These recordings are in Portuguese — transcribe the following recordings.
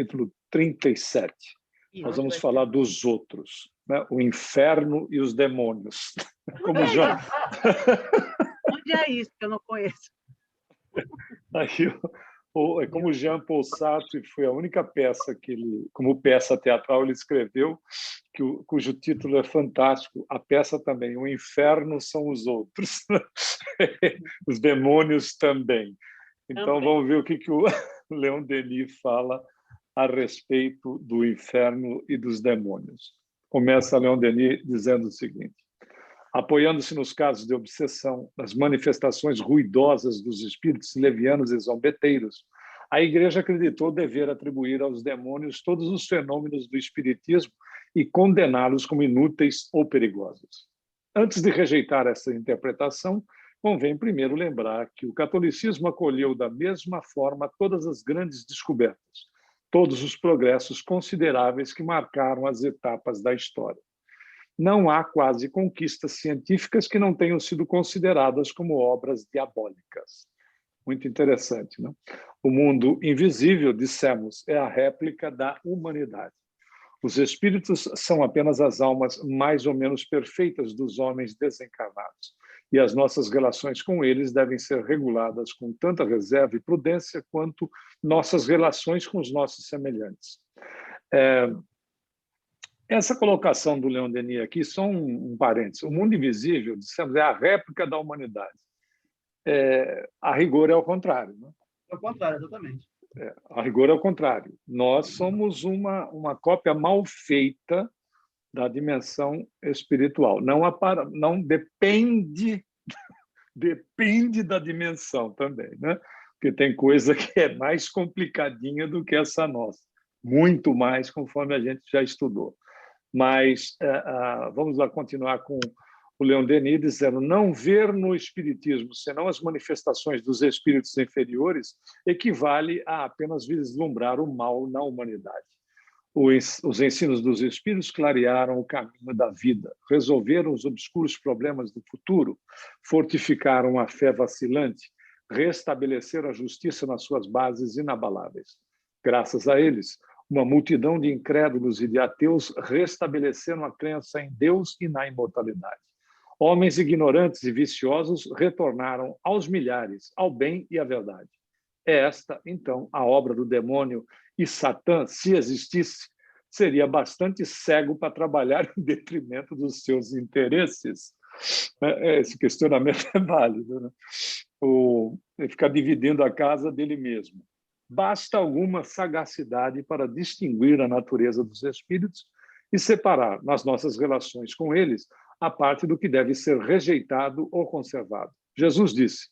capítulo 37. E Nós onde vamos vai falar ser? dos outros, né? O inferno e os demônios. Como já... Onde é isso que eu não conheço? Aí, como Jean-Paul Sartre foi a única peça que ele, como peça teatral, ele escreveu, cujo título é fantástico. A peça também, O Inferno são os outros. Os demônios também. Então, Também. vamos ver o que o Leon Denis fala a respeito do inferno e dos demônios. Começa Leon Denis dizendo o seguinte: apoiando-se nos casos de obsessão, nas manifestações ruidosas dos espíritos levianos e zombeteiros, a Igreja acreditou dever atribuir aos demônios todos os fenômenos do espiritismo e condená-los como inúteis ou perigosos. Antes de rejeitar essa interpretação, convém primeiro lembrar que o catolicismo acolheu da mesma forma todas as grandes descobertas, todos os progressos consideráveis que marcaram as etapas da história. Não há quase conquistas científicas que não tenham sido consideradas como obras diabólicas. Muito interessante, não? O mundo invisível, dissemos, é a réplica da humanidade. Os espíritos são apenas as almas mais ou menos perfeitas dos homens desencarnados, e as nossas relações com eles devem ser reguladas com tanta reserva e prudência quanto nossas relações com os nossos semelhantes. Essa colocação do Leon Denis aqui, só um parênteses. O mundo invisível, dissemos, é a réplica da humanidade. A rigor é o contrário. Né? É o contrário, exatamente. A rigor é o contrário. Nós somos uma cópia mal feita da dimensão espiritual. Não depende da dimensão também, né? Porque tem coisa que é mais complicadinha do que essa nossa. Muito mais, conforme a gente já estudou. Mas vamos lá continuar com o Leon Denis dizendo: não ver no espiritismo senão as manifestações dos espíritos inferiores equivale a apenas vislumbrar o mal na humanidade. Os ensinos dos espíritos clarearam o caminho da vida, resolveram os obscuros problemas do futuro, fortificaram a fé vacilante, restabeleceram a justiça nas suas bases inabaláveis. Graças a eles, uma multidão de incrédulos e de ateus restabeleceram a crença em Deus e na imortalidade. Homens ignorantes e viciosos retornaram aos milhares, ao bem e à verdade. É esta, então, a obra do demônio, e Satã, se existisse, seria bastante cego para trabalhar em detrimento dos seus interesses. Esse questionamento é válido, né? Ele ficar dividindo a casa dele mesmo. Basta alguma sagacidade para distinguir a natureza dos espíritos e separar, nas nossas relações com eles, a parte do que deve ser rejeitado ou conservado. Jesus disse: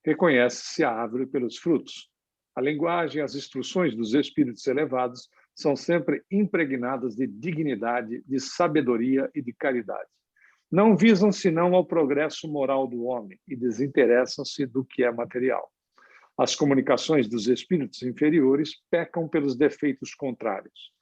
reconhece-se a árvore pelos frutos. A linguagem e as instruções dos espíritos elevados são sempre impregnadas de dignidade, de sabedoria e de caridade. Não visam senão ao progresso moral do homem e desinteressam-se do que é material. As comunicações dos espíritos inferiores pecam pelos defeitos contrários,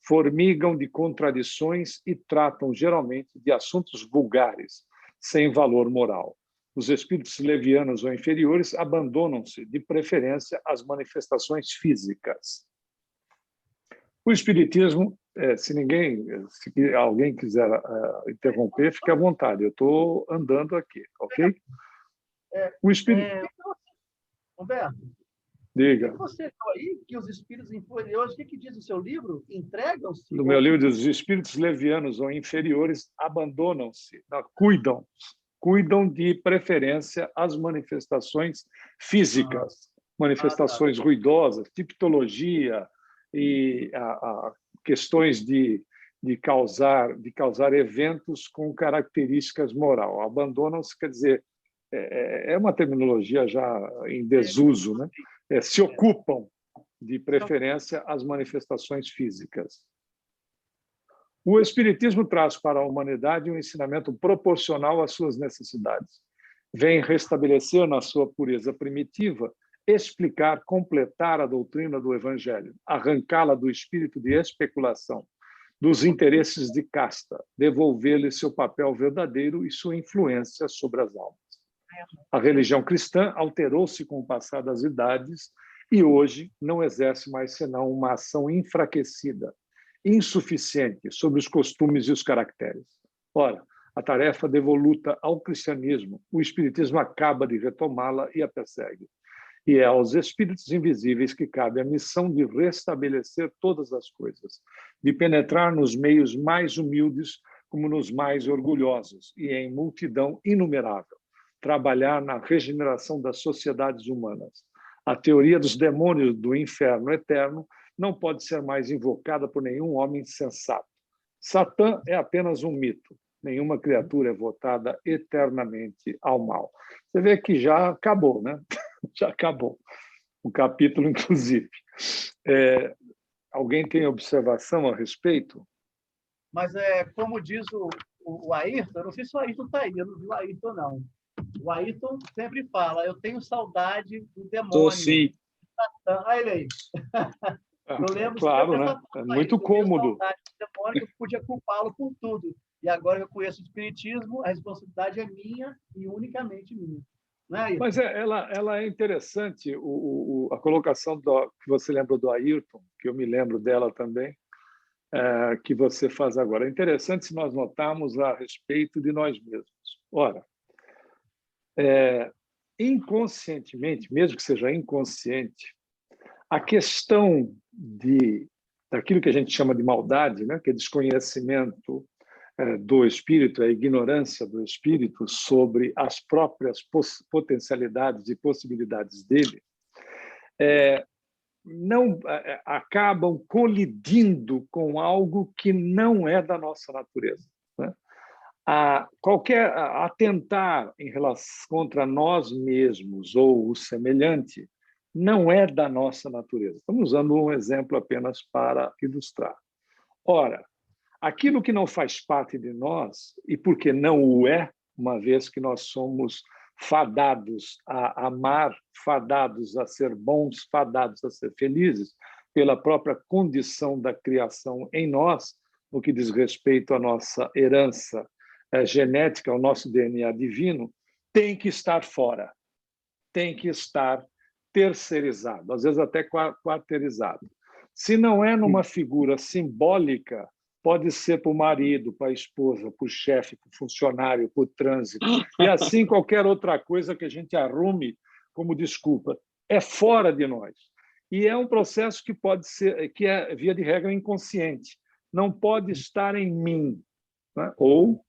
formigam de contradições e tratam geralmente de assuntos vulgares, sem valor moral. Os espíritos levianos ou inferiores abandonam-se, de preferência, às manifestações físicas. O espiritismo, se alguém quiser interromper, fique à vontade. Eu estou andando aqui, ok? O espiritismo... Roberto, diga. Você leu aí que os espíritos inferiores, o que diz o seu livro? Entregam-se? No meu livro diz: os espíritos levianos ou inferiores abandonam-se, cuidam de preferência às manifestações físicas, manifestações ruidosas, tipologia e questões de causar eventos com características moral. Abandonam-se, quer dizer, é uma terminologia já em desuso, né? Se ocupam de preferência às manifestações físicas. O Espiritismo traz para a humanidade um ensinamento proporcional às suas necessidades. Vem restabelecer na sua pureza primitiva, explicar, completar a doutrina do Evangelho, arrancá-la do espírito de especulação, dos interesses de casta, devolver-lhe seu papel verdadeiro e sua influência sobre as almas. A religião cristã alterou-se com o passar das idades e hoje não exerce mais senão uma ação enfraquecida, insuficiente sobre os costumes e os caracteres. Ora, a tarefa devoluta ao cristianismo, o espiritismo acaba de retomá-la e a persegue. E é aos espíritos invisíveis que cabe a missão de restabelecer todas as coisas, de penetrar nos meios mais humildes como nos mais orgulhosos e em multidão inumerável, trabalhar na regeneração das sociedades humanas. A teoria dos demônios do inferno eterno não pode ser mais invocada por nenhum homem sensato. Satã é apenas um mito. Nenhuma criatura é votada eternamente ao mal. Você vê que já acabou, né? Já acabou. O capítulo, inclusive. Alguém tem observação a respeito? Mas, como diz o Ayrton, eu não sei se o Ayrton está aí, eu não vi o Ayrton, não. O Ayrton sempre fala, eu tenho saudade do demônio. Tô sim. Ah, ele aí. Eu lembro claro, sempre né? dessa É fala, muito eu tenho cômodo. saudade do demônio, que eu podia culpá-lo por tudo. E agora eu conheço o espiritismo, a responsabilidade é minha e unicamente minha. Não é, Ayrton? Mas ela é interessante, a colocação que você lembra do Ayrton, que eu me lembro dela também, que você faz agora. É interessante se nós notarmos a respeito de nós mesmos. Ora, inconscientemente, mesmo que seja inconsciente, a questão daquilo que a gente chama de maldade, né, que é desconhecimento do espírito, a ignorância do espírito sobre as próprias potencialidades e possibilidades dele, não acabam colidindo com algo que não é da nossa natureza, né? Qualquer atentar em relação contra nós mesmos ou o semelhante não é da nossa natureza. Estamos usando um exemplo apenas para ilustrar. Ora, aquilo que não faz parte de nós, e porque não o é, uma vez que nós somos fadados a amar, fadados a ser bons, fadados a ser felizes, pela própria condição da criação em nós, no que diz respeito à nossa herança genética, ao nosso DNA divino, tem que estar fora, tem que estar terceirizado, às vezes até quarteirizado. Se não é numa figura simbólica, pode ser para o marido, para a esposa, para o chefe, para o funcionário, para o trânsito, e assim qualquer outra coisa que a gente arrume como desculpa. É fora de nós. E é um processo que pode ser, que é, via de regra, inconsciente. Não pode estar em mim, né? Ou,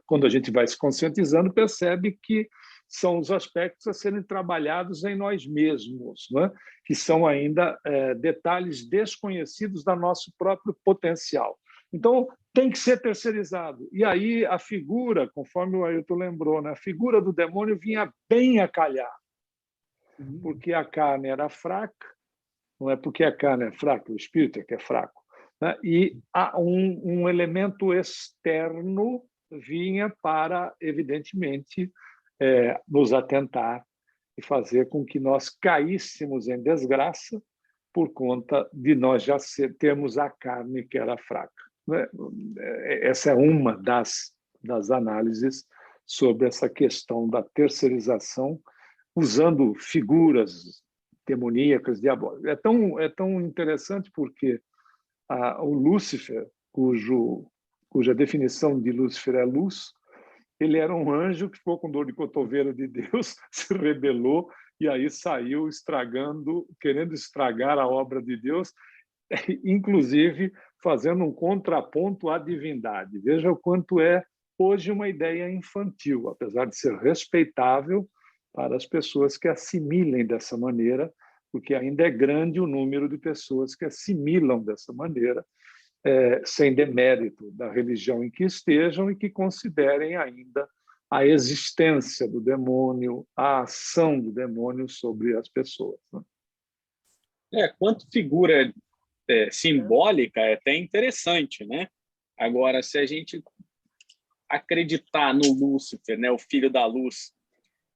quando a gente vai se conscientizando, percebe que são os aspectos a serem trabalhados em nós mesmos, né? Que são ainda detalhes desconhecidos do nosso próprio potencial. Então, tem que ser terceirizado. E aí a figura, conforme o Ayrton lembrou, né? A figura do demônio vinha bem a calhar, porque a carne era fraca, não é porque a carne é fraca, o espírito é que é fraco, né? E um elemento externo vinha para, evidentemente, nos atentar e fazer com que nós caíssemos em desgraça por conta de nós já termos a carne que era fraca. Essa é uma das análises sobre essa questão da terceirização, usando figuras demoníacas, diabólicas. É tão interessante porque o Lúcifer, cuja definição de Lúcifer é luz, ele era um anjo que ficou com dor de cotovelo de Deus, se rebelou e aí saiu querendo estragar a obra de Deus, inclusive fazendo um contraponto à divindade. Veja o quanto é hoje uma ideia infantil, apesar de ser respeitável para as pessoas que assimilem dessa maneira, porque ainda é grande o número de pessoas que assimilam dessa maneira, sem demérito da religião em que estejam e que considerem ainda a existência do demônio, a ação do demônio sobre as pessoas, né? Quanto figura simbólica é até interessante, né? Agora, se a gente acreditar no Lúcifer, né, o filho da luz,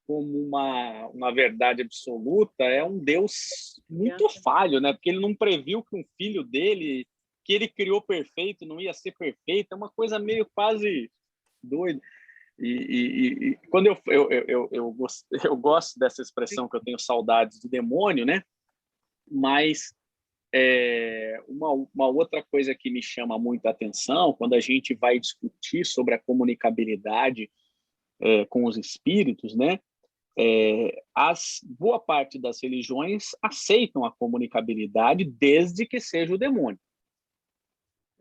como uma verdade absoluta, é um Deus muito falho, né? Porque ele não previu que um filho dele, que ele criou perfeito, não ia ser perfeito. É uma coisa meio quase doida. E quando eu gosto dessa expressão que eu tenho saudades do demônio, né? Mas uma outra coisa que me chama muito a atenção, quando a gente vai discutir sobre a comunicabilidade com os espíritos, né? Boa parte das religiões aceitam a comunicabilidade desde que seja o demônio.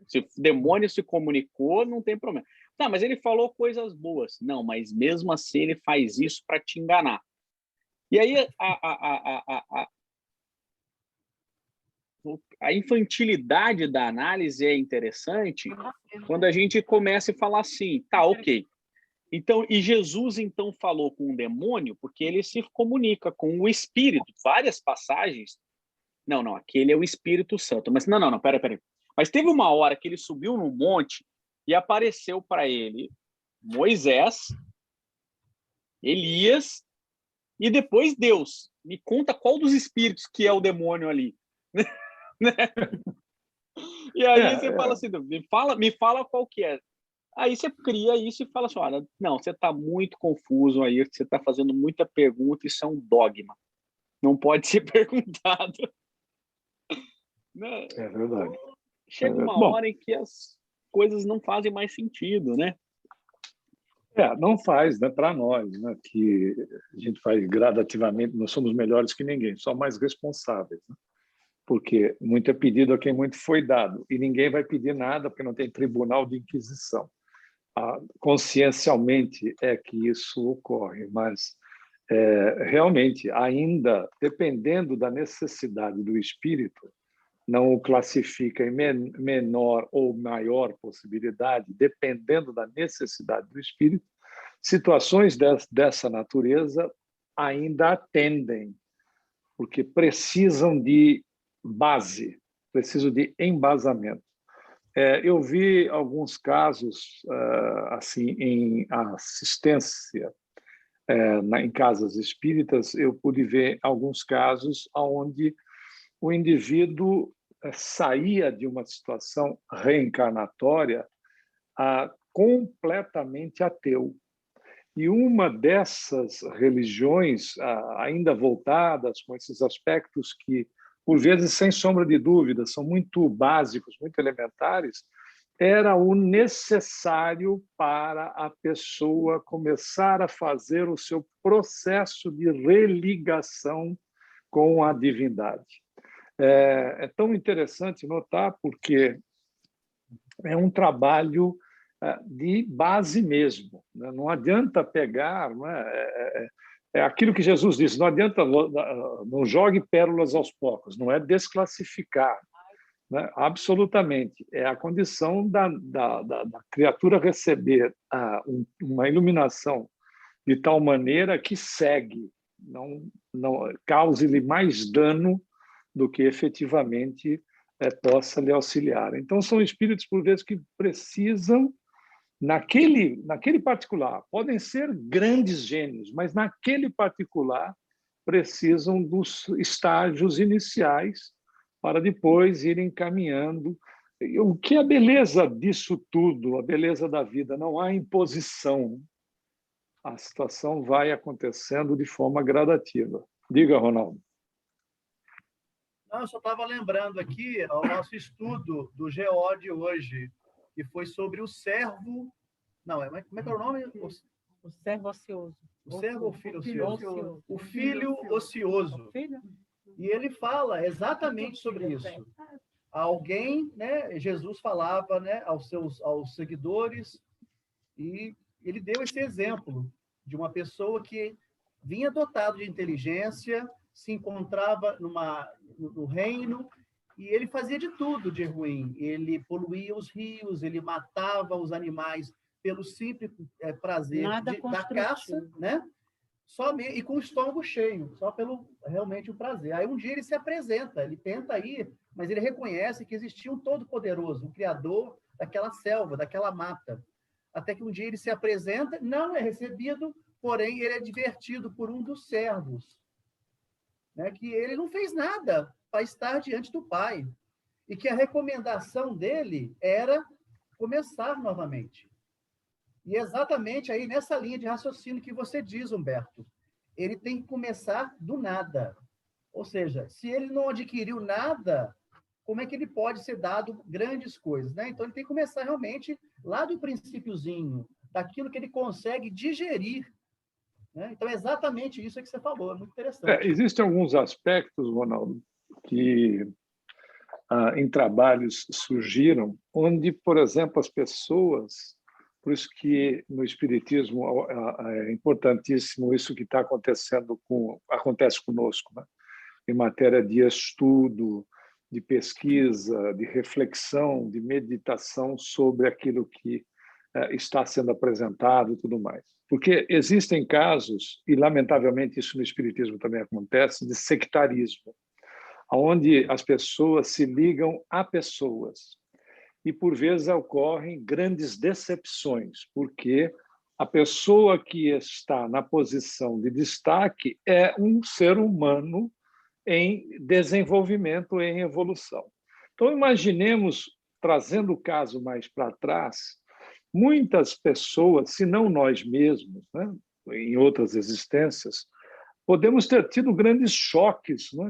Se o demônio se comunicou, não tem problema. Tá, mas ele falou coisas boas. Não, mas mesmo assim ele faz isso para te enganar. E aí a infantilidade da análise é interessante quando a gente começa a falar assim, tá, ok. Então, e Jesus então falou com o demônio porque ele se comunica com o Espírito. Várias passagens. Não, aquele é o Espírito Santo. Mas não, pera. Mas teve uma hora que ele subiu num monte e apareceu para ele Moisés, Elias e depois Deus. Me conta qual dos espíritos que é o demônio ali. E aí você fala assim, me fala qual que é. Aí você cria isso e fala assim, olha, não, você está muito confuso aí, você está fazendo muita pergunta, isso é um dogma. Não pode ser perguntado. Né? É verdade. Chega uma hora em que as coisas não fazem mais sentido, né? Não faz, né, para nós, né, que a gente faz gradativamente, nós somos melhores que ninguém, só mais responsáveis, né? Porque muito é pedido a quem muito foi dado, e ninguém vai pedir nada porque não tem tribunal de inquisição. Consciencialmente é que isso ocorre, mas realmente, ainda dependendo da necessidade do espírito, não o classifica em menor ou maior possibilidade, dependendo da necessidade do espírito, situações dessa natureza ainda atendem, porque precisam de base, precisam de embasamento. Eu vi alguns casos assim em assistência em casas espíritas, eu pude ver alguns casos onde o indivíduo saía de uma situação reencarnatória completamente ateu. E uma dessas religiões, ainda voltadas com esses aspectos que, por vezes, sem sombra de dúvida, são muito básicos, muito elementares, era o necessário para a pessoa começar a fazer o seu processo de religação com a divindade. É tão interessante notar porque é um trabalho de base mesmo, né? Não adianta pegar, é aquilo que Jesus disse, não adianta, não jogue pérolas aos porcos, não é desclassificar, né? Absolutamente, é a condição da criatura receber uma iluminação de tal maneira que segue, não cause-lhe mais dano do que efetivamente possa lhe auxiliar. Então, são espíritos, por vezes, que precisam, naquele particular, podem ser grandes gênios, mas naquele particular precisam dos estágios iniciais para depois irem caminhando. O que é a beleza disso tudo, a beleza da vida? Não há imposição. A situação vai acontecendo de forma gradativa. Diga, Ronaldo. Não, eu só estava lembrando aqui ao nosso estudo do GO de hoje, que foi sobre o servo... Não, como é que é o nome? O servo ocioso. O servo ou filho ocioso? O filho ocioso. E ele fala exatamente sobre isso. Alguém, né, Jesus falava, né, aos seguidores, e ele deu esse exemplo de uma pessoa que vinha dotado de inteligência, se encontrava no reino, e ele fazia de tudo de ruim. Ele poluía os rios, ele matava os animais pelo simples prazer da caça, né? E com o estômago cheio, só pelo realmente o prazer. Aí um dia ele se apresenta, ele tenta ir, mas ele reconhece que existia um todo-poderoso, um criador daquela selva, daquela mata. Até que um dia ele se apresenta, não é recebido, porém ele é advertido por um dos servos, né, que ele não fez nada para estar diante do Pai, e que a recomendação dele era começar novamente. E exatamente aí nessa linha de raciocínio que você diz, Humberto, ele tem que começar do nada. Ou seja, se ele não adquiriu nada, como é que ele pode ser dado grandes coisas, né? Então, ele tem que começar realmente lá do princípiozinho, daquilo que ele consegue digerir, né? Então, é exatamente isso que você falou, é muito interessante. Existem alguns aspectos, Ronaldo, que em trabalhos surgiram, onde, por exemplo, as pessoas, por isso que no Espiritismo é importantíssimo isso que está acontecendo, acontece conosco, né? Em matéria de estudo, de pesquisa, de reflexão, de meditação sobre aquilo que está sendo apresentado e tudo mais. Porque existem casos, e lamentavelmente isso no Espiritismo também acontece, de sectarismo, onde as pessoas se ligam a pessoas. E, por vezes, ocorrem grandes decepções, porque a pessoa que está na posição de destaque é um ser humano em desenvolvimento, em evolução. Então, imaginemos, trazendo o caso mais para trás, muitas pessoas, se não nós mesmos, né, em outras existências, podemos ter tido grandes choques, né,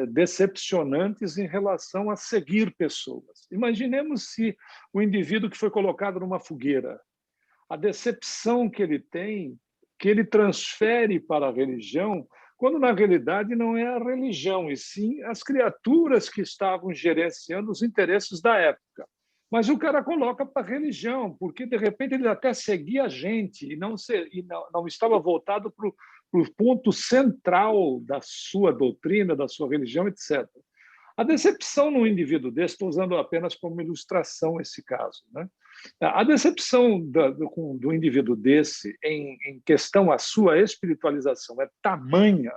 decepcionantes em relação a seguir pessoas. Imaginemos se o indivíduo que foi colocado numa fogueira, a decepção que ele tem, que ele transfere para a religião, quando na realidade não é a religião, e sim as criaturas que estavam gerenciando os interesses da época. Mas o cara coloca para a religião, porque de repente ele até seguia a gente e não estava voltado para o ponto central da sua doutrina, da sua religião, etc. A decepção no indivíduo desse, estou usando apenas como ilustração esse caso, né? A decepção do indivíduo desse em questão à sua espiritualização é tamanha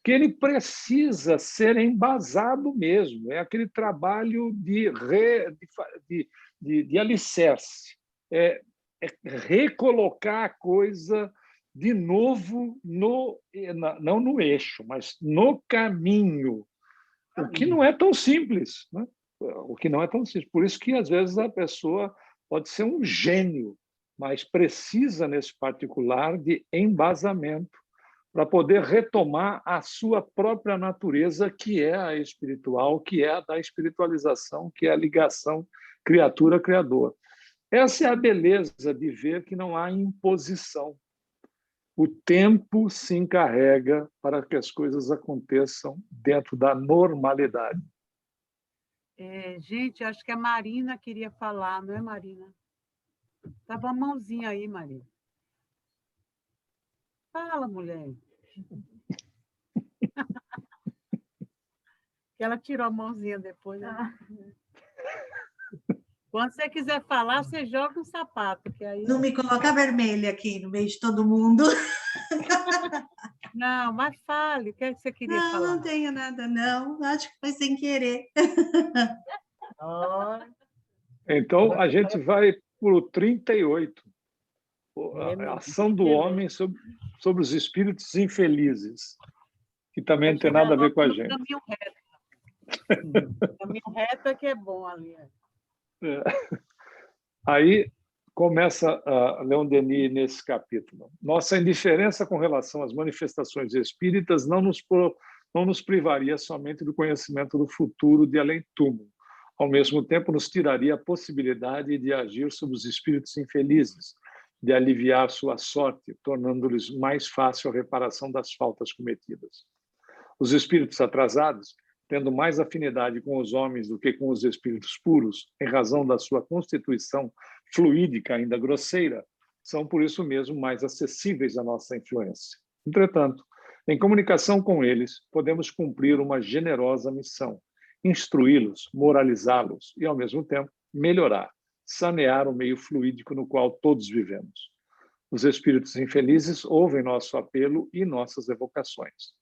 que ele precisa ser embasado mesmo. É aquele trabalho de alicerce, é recolocar a coisa de novo, não no eixo, mas no caminho, o que não é tão simples, né? O que não é tão simples. Por isso que, às vezes, a pessoa pode ser um gênio, mas precisa, nesse particular, de embasamento para poder retomar a sua própria natureza, que é a espiritual, que é a da espiritualização, que é a ligação criatura-criador. Essa é a beleza de ver que não há imposição. O tempo se encarrega para que as coisas aconteçam dentro da normalidade. Gente, acho que a Marina queria falar, não é, Marina? Estava a mãozinha aí, Marina. Fala, mulher. Que ela tirou a mãozinha depois. Né? Quando você quiser falar, você joga um sapato. Que aí... Não me coloca vermelha aqui no meio de todo mundo. Não, mas fale. O que é que você queria falar? Não tenho nada, não. Acho que foi sem querer. Então, a gente vai para o 38. A ação do homem sobre os espíritos infelizes, que também não tem nada a ver com a gente. Caminho reto. Caminho reto é que é bom ali. Aí começa Leon Denis nesse capítulo. Nossa indiferença com relação às manifestações espíritas não nos privaria somente do conhecimento do futuro de além-túmulo. Ao mesmo tempo, nos tiraria a possibilidade de agir sobre os espíritos infelizes, de aliviar sua sorte, tornando-lhes mais fácil a reparação das faltas cometidas. Os espíritos atrasados, tendo mais afinidade com os homens do que com os espíritos puros, em razão da sua constituição fluídica ainda grosseira, são por isso mesmo mais acessíveis à nossa influência. Entretanto, em comunicação com eles, podemos cumprir uma generosa missão, instruí-los, moralizá-los e, ao mesmo tempo, melhorar, sanear o meio fluídico no qual todos vivemos. Os espíritos infelizes ouvem nosso apelo e nossas evocações.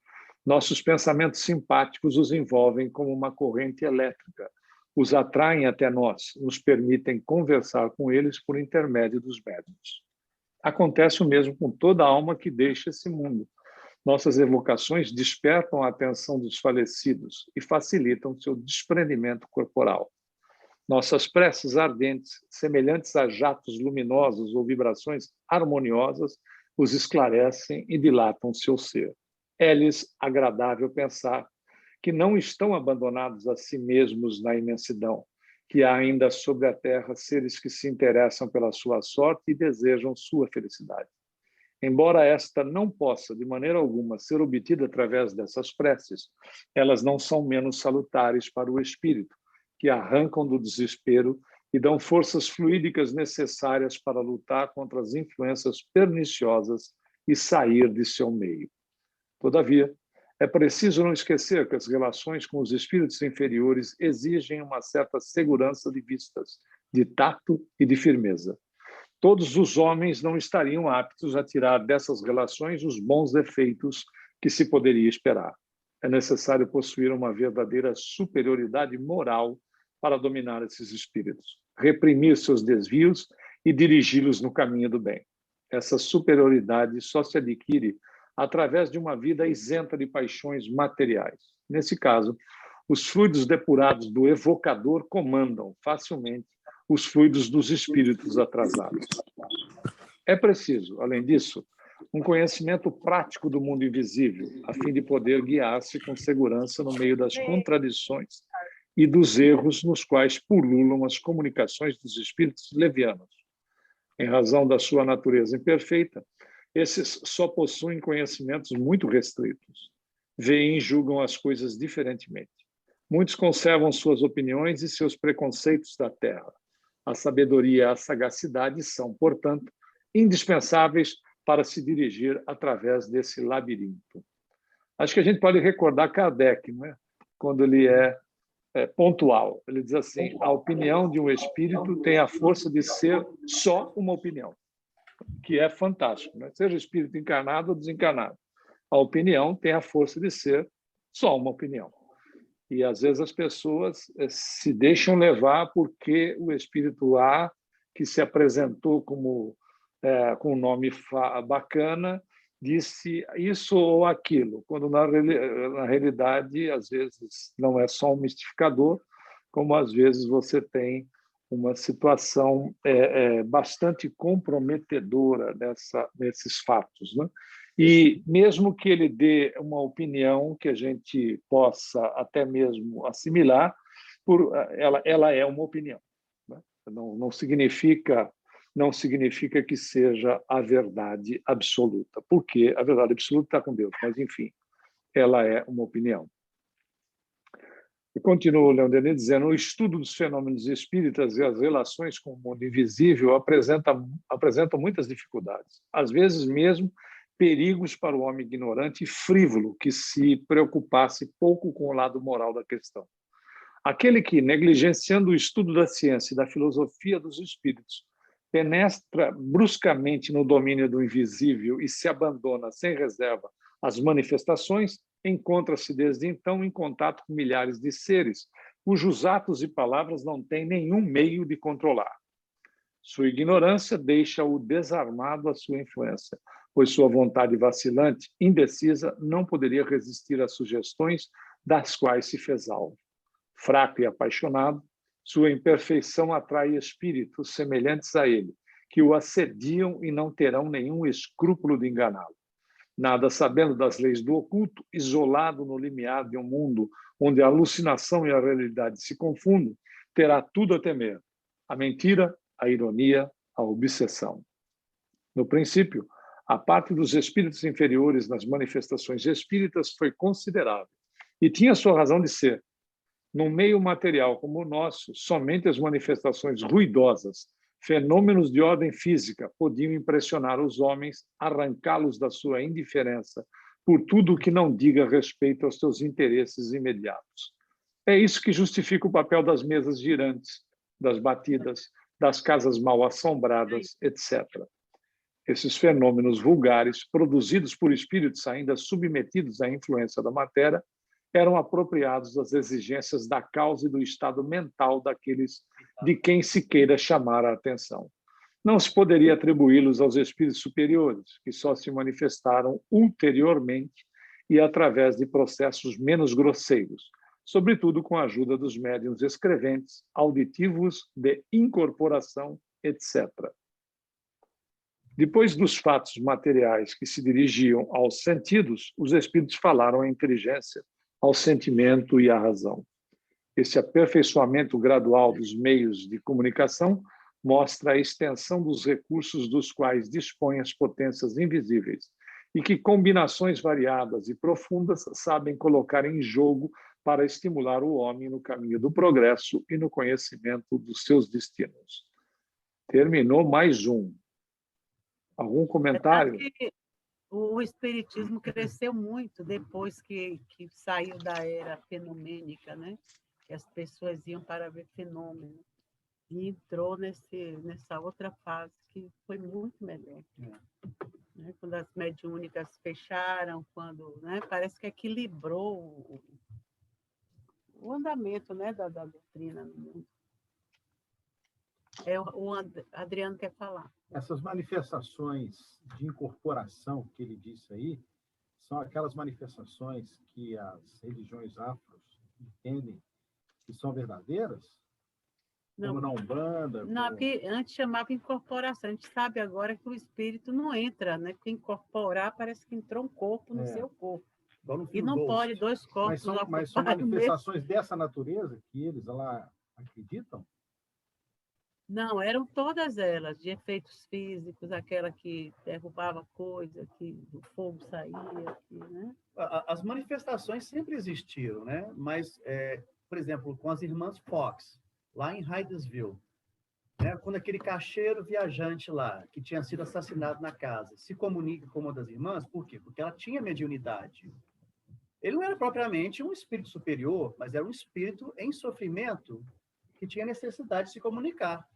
Nossos pensamentos simpáticos os envolvem como uma corrente elétrica, os atraem até nós, nos permitem conversar com eles por intermédio dos médiuns. Acontece o mesmo com toda alma que deixa esse mundo. Nossas evocações despertam a atenção dos falecidos e facilitam seu desprendimento corporal. Nossas preces ardentes, semelhantes a jatos luminosos ou vibrações harmoniosas, os esclarecem e dilatam seu ser. É-lhes agradável pensar que não estão abandonados a si mesmos na imensidão, que há ainda sobre a terra seres que se interessam pela sua sorte e desejam sua felicidade. Embora esta não possa, de maneira alguma, ser obtida através dessas preces, elas não são menos salutares para o espírito, que arrancam do desespero e dão forças fluídicas necessárias para lutar contra as influências perniciosas e sair de seu meio. Todavia, é preciso não esquecer que as relações com os espíritos inferiores exigem uma certa segurança de vistas, de tato e de firmeza. Todos os homens não estariam aptos a tirar dessas relações os bons efeitos que se poderia esperar. É necessário possuir uma verdadeira superioridade moral para dominar esses espíritos, reprimir seus desvios e dirigi-los no caminho do bem. Essa superioridade só se adquire através de uma vida isenta de paixões materiais. Nesse caso, os fluidos depurados do evocador comandam facilmente os fluidos dos espíritos atrasados. É preciso, além disso, um conhecimento prático do mundo invisível, a fim de poder guiar-se com segurança no meio das contradições e dos erros nos quais pululam as comunicações dos espíritos levianos. Em razão da sua natureza imperfeita, esses só possuem conhecimentos muito restritos. Veem e julgam as coisas diferentemente. Muitos conservam suas opiniões e seus preconceitos da terra. A sabedoria e a sagacidade são, portanto, indispensáveis para se dirigir através desse labirinto. Acho que a gente pode recordar Kardec, né? Quando ele é pontual. Ele diz assim, a opinião de um espírito tem a força de ser só uma opinião, que é fantástico, né? Seja espírito encarnado ou desencarnado. A opinião tem a força de ser só uma opinião. E, às vezes, as pessoas se deixam levar porque o espírito A, que se apresentou como, com um nome bacana, disse isso ou aquilo, quando, na realidade, às vezes, não é só um mistificador, como, às vezes, você tem uma situação bastante comprometedora nesses fatos, né? E mesmo que ele dê uma opinião que a gente possa até mesmo assimilar, ela é uma opinião, né? Não significa que seja a verdade absoluta, porque a verdade absoluta está com Deus, mas, enfim, ela é uma opinião. E continua o Leon Denis dizendo, o estudo dos fenômenos espíritas e as relações com o mundo invisível apresentam muitas dificuldades, às vezes mesmo perigos para o homem ignorante e frívolo que se preocupasse pouco com o lado moral da questão. Aquele que, negligenciando o estudo da ciência e da filosofia dos espíritos, penetra bruscamente no domínio do invisível e se abandona sem reserva às manifestações, encontra-se desde então em contato com milhares de seres, cujos atos e palavras não têm nenhum meio de controlar. Sua ignorância deixa-o desarmado à sua influência, pois sua vontade vacilante, indecisa, não poderia resistir às sugestões das quais se fez alvo. Fraco e apaixonado, sua imperfeição atrai espíritos semelhantes a ele, que o assediam e não terão nenhum escrúpulo de enganá-lo. Nada sabendo das leis do oculto, isolado no limiar de um mundo onde a alucinação e a realidade se confundem, terá tudo a temer: a mentira, a ironia, a obsessão. No princípio, a parte dos espíritos inferiores nas manifestações espíritas foi considerável e tinha sua razão de ser. No meio material como o nosso, somente as manifestações ruidosas, fenômenos de ordem física, podiam impressionar os homens, arrancá-los da sua indiferença por tudo o que não diga respeito aos seus interesses imediatos. É isso que justifica o papel das mesas girantes, das batidas, das casas mal assombradas, etc. Esses fenômenos vulgares, produzidos por espíritos ainda submetidos à influência da matéria, eram apropriados às exigências da causa e do estado mental daqueles de quem se queira chamar a atenção. Não se poderia atribuí-los aos espíritos superiores, que só se manifestaram ulteriormente e através de processos menos grosseiros, sobretudo com a ajuda dos médiuns escreventes, auditivos de incorporação, etc. Depois dos fatos materiais que se dirigiam aos sentidos, os espíritos falaram à inteligência, ao sentimento e à razão. Esse aperfeiçoamento gradual dos meios de comunicação mostra a extensão dos recursos dos quais dispõem as potências invisíveis e que combinações variadas e profundas sabem colocar em jogo para estimular o homem no caminho do progresso e no conhecimento dos seus destinos. Terminou mais um. Algum comentário? O espiritismo cresceu muito depois que saiu da era fenomênica, né? Que as pessoas iam para ver fenômenos. E entrou nessa outra fase que foi muito melhor. Né? Quando as mediúnicas fecharam, né? Parece que equilibrou o andamento, né? da doutrina no mundo. O Adriano quer falar. Essas manifestações de incorporação que ele disse aí são aquelas manifestações que as religiões afros entendem que são verdadeiras? Não, como na Umbanda? Não, porque antes chamava incorporação. A gente sabe agora que o espírito não entra, né? Porque incorporar parece que entrou um corpo no seu corpo. E não pode dois corpos mas são manifestações dessa natureza que eles lá acreditam? Não, eram todas elas, de efeitos físicos, aquela que derrubava coisa, que o fogo saía, né? As manifestações sempre existiram, né? Mas, por exemplo, com as irmãs Fox, lá em Hydesville, né? Quando aquele caixeiro viajante lá, que tinha sido assassinado na casa, se comunica com uma das irmãs, por quê? Porque ela tinha mediunidade. Ele não era propriamente um espírito superior, mas era um espírito em sofrimento que tinha necessidade de se comunicar.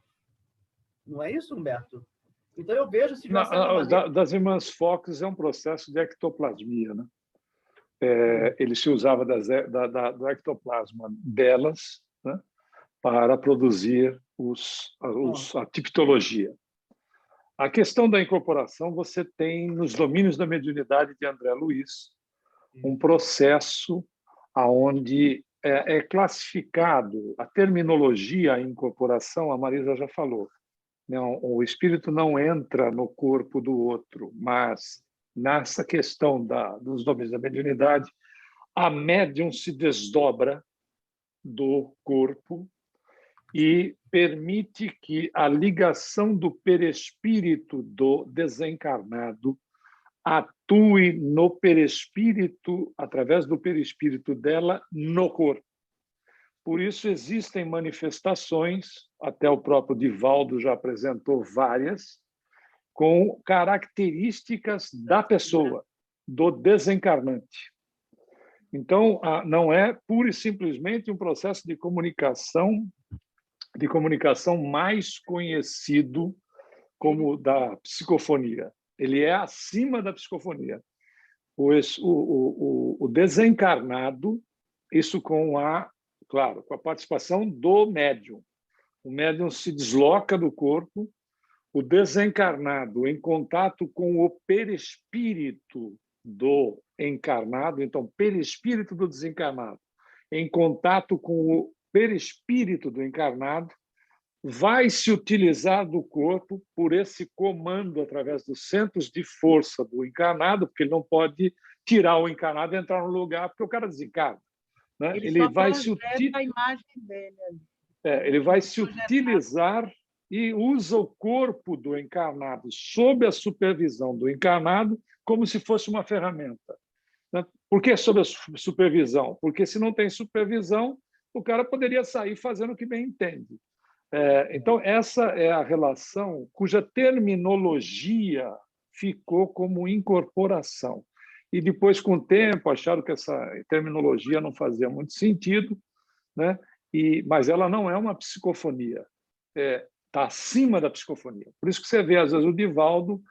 Não é isso, Humberto? Então, eu vejo... Das irmãs Fox é um processo de ectoplasmia, né? Ele se usava do ectoplasma delas, né, para produzir a tipologia. A questão da incorporação, você tem nos domínios da mediunidade de André Luiz um processo onde é classificado a terminologia, a incorporação, a Marisa já falou. Não, o espírito não entra no corpo do outro, mas nessa questão dos domínios da mediunidade, a médium se desdobra do corpo e permite que a ligação do perispírito do desencarnado atue no perispírito, através do perispírito dela, no corpo. Por isso existem manifestações, até o próprio Divaldo já apresentou várias, com características da pessoa, do desencarnante. Então, não é pura e simplesmente um processo de comunicação mais conhecido como da psicofonia. Ele é acima da psicofonia. O desencarnado, isso claro, com a participação do médium. O médium se desloca do corpo, o desencarnado em contato com o perispírito do encarnado, então, perispírito do desencarnado, em contato com o perispírito do encarnado, vai se utilizar do corpo por esse comando através dos centros de força do encarnado, porque ele não pode tirar o encarnado e entrar no lugar, porque o cara desencarna. Né? Ele vai se a imagem dele. Ele vai se utilizar e usa o corpo do encarnado sob a supervisão do encarnado como se fosse uma ferramenta. Por que sob a supervisão? Porque se não tem supervisão, o cara poderia sair fazendo o que bem entende. Então, essa é a relação cuja terminologia ficou como incorporação. E depois, com o tempo, acharam que essa terminologia não fazia muito sentido, né? Mas ela não é uma psicofonia, está acima da psicofonia. Por isso que você vê, às vezes, o Divaldo,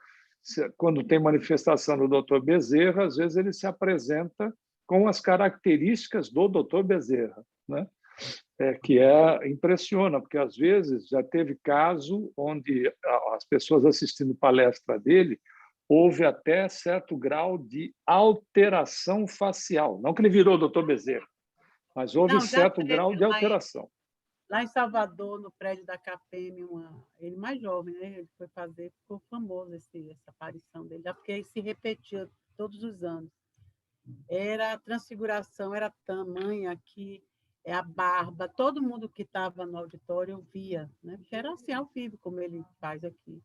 quando tem manifestação do Dr. Bezerra, às vezes ele se apresenta com as características do Dr. Bezerra, né? Que impressiona, porque às vezes já teve caso onde as pessoas assistindo palestra dele, houve até certo grau de alteração facial. Não que ele virou Dr. Bezerra, mas houve certo grau de alteração. Lá em Salvador, no prédio da CAPEM, ele mais jovem, né? Ele foi fazer, ficou famoso essa aparição dele, porque se repetia todos os anos. Era a transfiguração, era tamanha que a barba, todo mundo que estava no auditório via, né? Porque era assim, ao vivo, como ele faz aqui.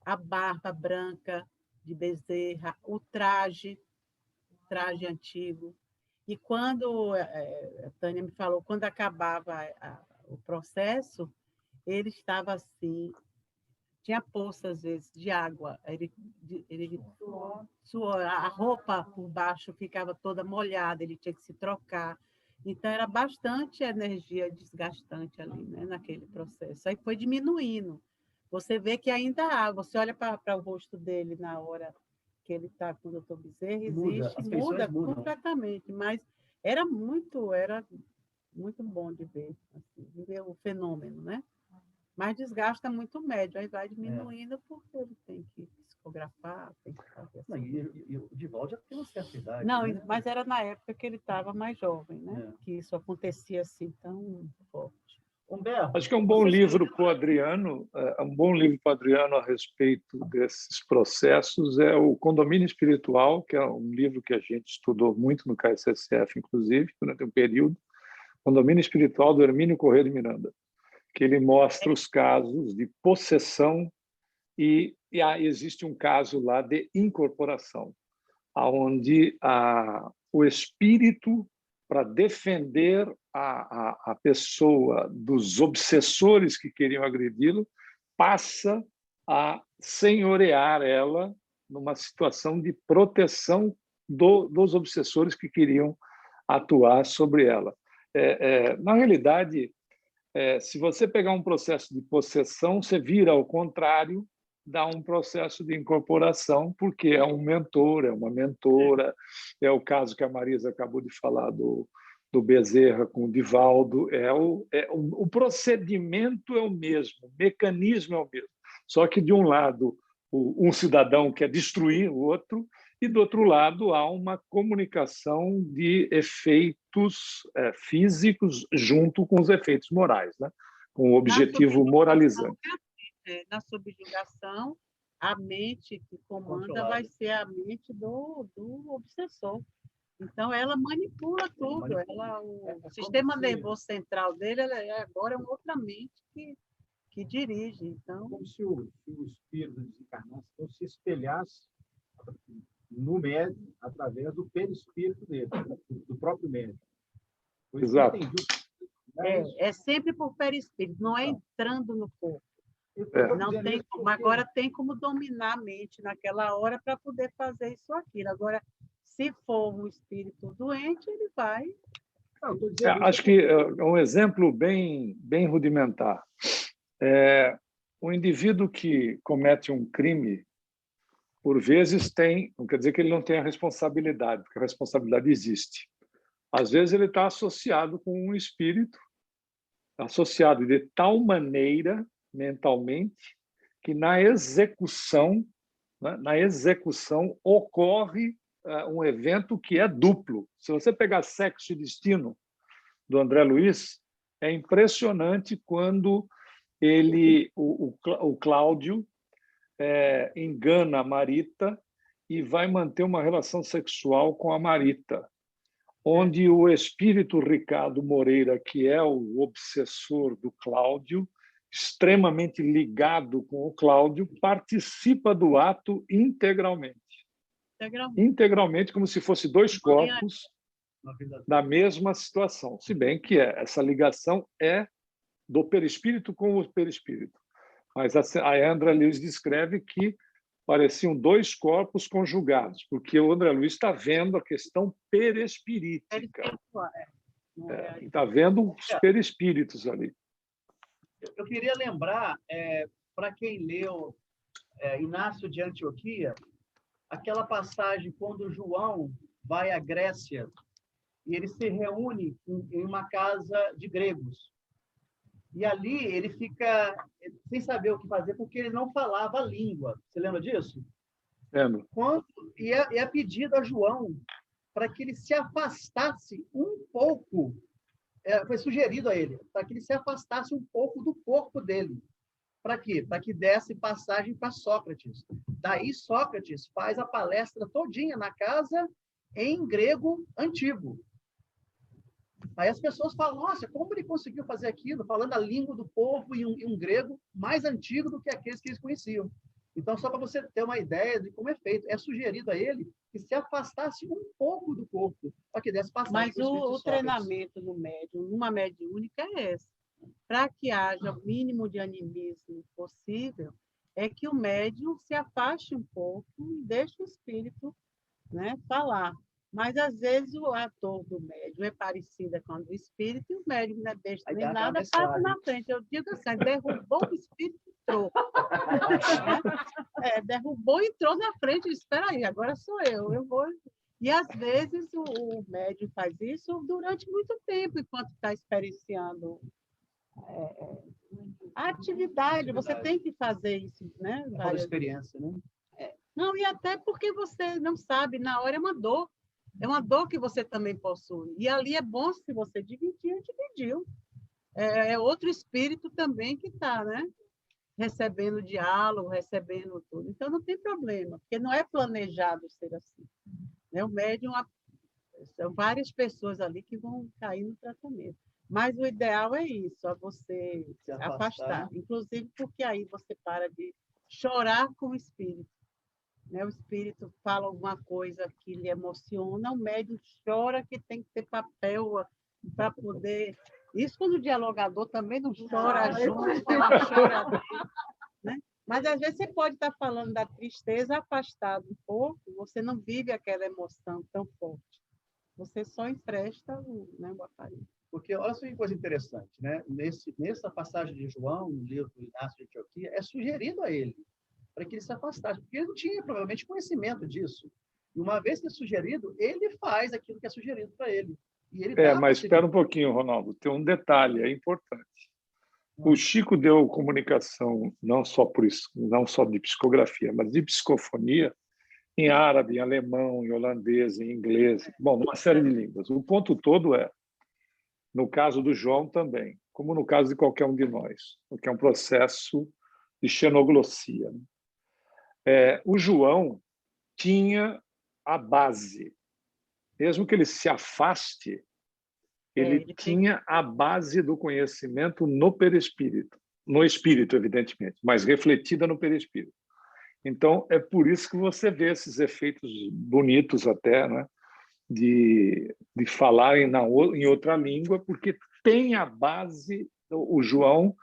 A barba branca de Bezerra, o traje antigo. E quando a Tânia me falou, quando acabava o processo, ele estava assim, tinha poça, às vezes, de água. Ele suor, a roupa por baixo ficava toda molhada, ele tinha que se trocar. Então, era bastante energia desgastante ali, né, naquele processo. Aí foi diminuindo. Você vê que ainda há, você olha para o rosto dele na hora que ele está com o doutor Bezerra, muda completamente, mas era muito bom de ver, assim, de ver o fenômeno, né? Mas desgasta muito o médio, aí vai diminuindo porque ele tem que psicografar, tem que fazer assim. E o Divaldo já tem uma certa idade. Não, né? mas era na época que ele estava mais jovem, né? Que isso acontecia assim tão forte. Humberto, acho que é um bom livro para o Adriano, a respeito desses processos, é o Condomínio Espiritual, que é um livro que a gente estudou muito no KSSF, inclusive, durante um período, Condomínio Espiritual do Hermínio Corrêa de Miranda, que ele mostra os casos de possessão e existe um caso lá de incorporação, onde o espírito, para defender a pessoa dos obsessores que queriam agredi-lo, passa a senhorear ela numa situação de proteção dos obsessores que queriam atuar sobre ela. Na realidade, se você pegar um processo de possessão, você vira ao contrário, dá um processo de incorporação, porque é um mentor, é uma mentora, é o caso que a Marisa acabou de falar do Bezerra com o Divaldo, o procedimento é o mesmo, o mecanismo é o mesmo, só que de um lado um cidadão quer destruir o outro, e do outro lado há uma comunicação de efeitos físicos junto com os efeitos morais, né? Com o objetivo moralizante. Na subjugação, a mente que comanda vai ser a mente do obsessor. Então, ela manipula tudo. O sistema nervoso central dele agora é uma outra mente que dirige. Então, como se o espírito desencarnasse ou se espelhasse no médium através do perispírito dele, do próprio médium. Exato. É sempre por perispírito, não é entrando no corpo. Não tem como. Agora tem como dominar a mente naquela hora para poder fazer isso ou aquilo. Agora, se for um espírito doente, ele vai. Acho que é um exemplo bem rudimentar. O indivíduo que comete um crime, por vezes não quer dizer que ele não tenha responsabilidade, porque a responsabilidade existe. Às vezes ele está associado com um espírito, associado de tal maneira mentalmente que na execução ocorre um evento que é duplo. Se você pegar Sexo e Destino do André Luiz, é impressionante quando o Cláudio engana a Marita e vai manter uma relação sexual com a Marita, onde o espírito Ricardo Moreira, que é o obsessor do Cláudio, extremamente ligado com o Cláudio, participa do ato integralmente. Integralmente, como se fosse dois corpos na mesma situação. Se bem que essa ligação é do perispírito com o perispírito. Mas a André Luiz descreve que pareciam dois corpos conjugados, porque o André Luiz está vendo a questão perispirítica. Está vendo os perispíritos ali. Eu queria lembrar, para quem leu Inácio de Antioquia, aquela passagem quando João vai à Grécia e ele se reúne em uma casa de gregos. E ali ele fica sem saber o que fazer, porque ele não falava a língua. Você lembra disso? Lembro. E é pedido a João para que ele se afastasse um pouco foi sugerido a ele, para que ele se afastasse um pouco do corpo dele. Para quê? Para que desse passagem para Sócrates. Daí Sócrates faz a palestra todinha na casa em grego antigo. Aí as pessoas falam, nossa, como ele conseguiu fazer aquilo, falando a língua do povo em um grego mais antigo do que aqueles que eles conheciam. Então, só para você ter uma ideia de como é feito, é sugerido a ele que se afastasse um pouco do corpo, para que desse passagem. Mas o treinamento no médium, numa mediúnica é esse. Para que haja o mínimo de animismo possível, é que o médium se afaste um pouco e deixe o espírito, né, falar. Mas, às vezes, o ator do médium é parecido com o do espírito e o médium não é besta nem nada, passa na frente. Eu digo assim, derrubou o espírito e entrou. Derrubou e entrou na frente. Espera aí, agora sou eu vou... E, às vezes, o médium faz isso durante muito tempo, enquanto está experienciando a atividade. Você tem que fazer isso, né? Várias experiência, né? Não, e até porque você não sabe, na hora é uma dor. É uma dor que você também possui. E ali é bom, se você dividiu. É outro espírito também que está, né? Recebendo diálogo, recebendo tudo. Então, não tem problema, porque não é planejado ser assim. O médium, são várias pessoas ali que vão cair no tratamento. Mas o ideal é isso, é você se afastar. Inclusive porque aí você para de chorar com o espírito. O espírito fala alguma coisa que lhe emociona, o médium chora que tem que ter papel para poder... Isso quando o dialogador também não chora junto, ela chora, né? Mas, às vezes, você pode estar falando da tristeza afastado um pouco, você não vive aquela emoção tão forte. Você só empresta o aparelho. Porque, olha só que coisa interessante, né? Nessa passagem de João, no livro do Inácio de Antioquia, é sugerido a ele para que ele se afastasse, porque ele não tinha, provavelmente, conhecimento disso. E uma vez que é sugerido, ele faz aquilo que é sugerido para ele. E ele mas espera um pouquinho, Ronaldo, tem um detalhe, é importante. O Chico deu comunicação não só de psicografia, mas de psicofonia em árabe, em alemão, em holandês, em inglês, uma série de línguas. O ponto todo é, no caso do João também, como no caso de qualquer um de nós, que é um processo de xenoglossia. O João tinha a base. Mesmo que ele se afaste, ele tinha a base do conhecimento no perispírito. No espírito, evidentemente, mas refletida no perispírito. Então, é por isso que você vê esses efeitos bonitos até, né? de falar em outra língua, porque tem a base. O João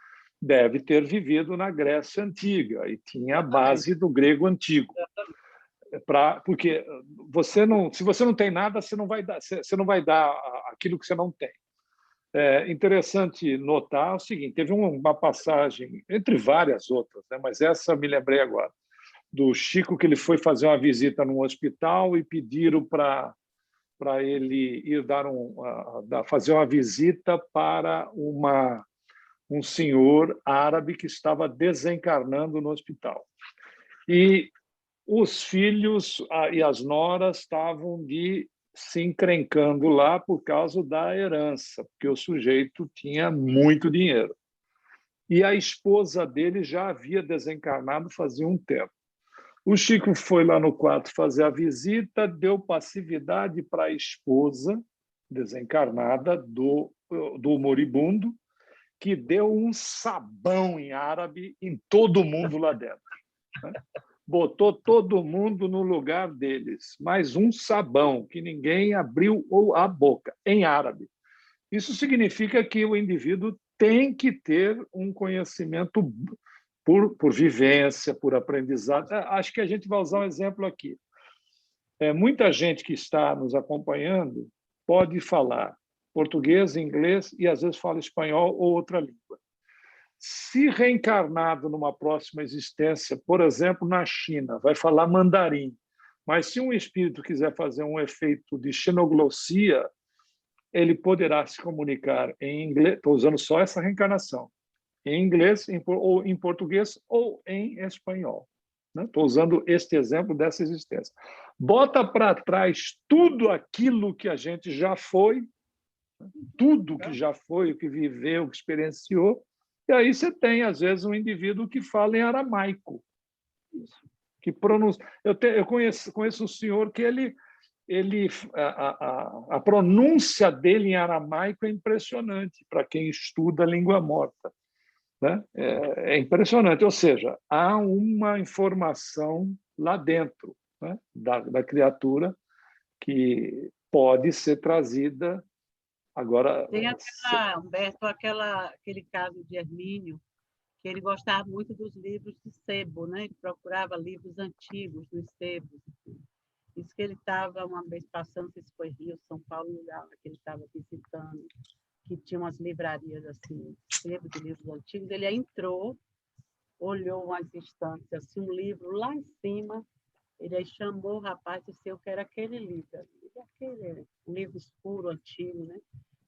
deve ter vivido na Grécia Antiga e tinha a base do grego antigo. Porque se você não tem nada, você não vai dar aquilo que você não tem. É interessante notar o seguinte: teve uma passagem, entre várias outras, né, mas essa me lembrei agora, do Chico, que ele foi fazer uma visita num hospital e pediram para ele ir fazer uma visita para um senhor árabe que estava desencarnando no hospital. E os filhos e as noras estavam se encrencando lá por causa da herança, porque o sujeito tinha muito dinheiro. E a esposa dele já havia desencarnado fazia um tempo. O Chico foi lá no quarto fazer a visita, deu passividade para a esposa desencarnada do moribundo, que deu um sabão em árabe em todo mundo lá dentro, né? Botou todo mundo no lugar deles, mais um sabão, que ninguém abriu a boca, em árabe. Isso significa que o indivíduo tem que ter um conhecimento por vivência, por aprendizado. Acho que a gente vai usar um exemplo aqui. Muita gente que está nos acompanhando pode falar português, inglês e, às vezes, fala espanhol ou outra língua. Se reencarnado numa próxima existência, por exemplo, na China, vai falar mandarim. Mas se um espírito quiser fazer um efeito de xenoglossia, ele poderá se comunicar em inglês, estou usando só essa reencarnação, em inglês, ou em português ou em espanhol. Estou usando este exemplo dessa existência. Bota para trás tudo aquilo que a gente já foi, tudo que já foi, o que viveu, o que experienciou. E aí você tem, às vezes, um indivíduo que fala em aramaico, que pronuncia. Eu conheço um senhor que a pronúncia dele em aramaico é impressionante para quem estuda a língua morta, né? É impressionante. Ou seja, há uma informação lá dentro, né, da criatura que pode ser trazida agora. Tem Humberto, aquele caso de Hermínio, que ele gostava muito dos livros de sebo, né? Ele procurava livros antigos nos sebos. Isso que ele estava uma vez passando, não sei se foi Rio, São Paulo, um lugar que ele estava visitando, que tinha umas livrarias assim, sebo de livros antigos. Ele entrou, olhou umas instantes, assim, um livro lá em cima. Ele aí chamou o rapaz e disse: eu quero aquele livro. Um livro escuro, antigo, né?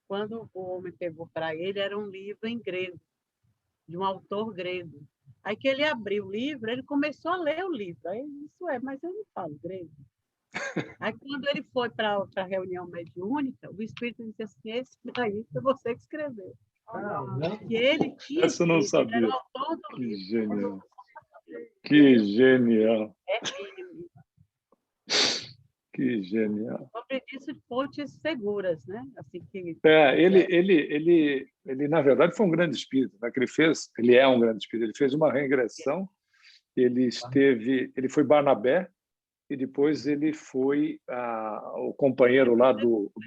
Quando o homem pegou para ele, era um livro em grego, de um autor grego. Aí que ele abriu o livro, ele começou a ler o livro. Aí ele disse: mas eu não falo grego. Aí quando ele foi para a reunião mediúnica, o espírito disse assim: esse daí foi você que escreveu. Que ele tinha Essa eu não escrito, ele era sabia. o autor do Que livro. genial. Que genial. Que genial. Sobre isso de fontes seguras, né? Assim que ele na verdade foi um grande espírito, né? Que ele é um grande espírito. Ele fez uma regressão. Ele foi Barnabé e depois ele foi o companheiro lá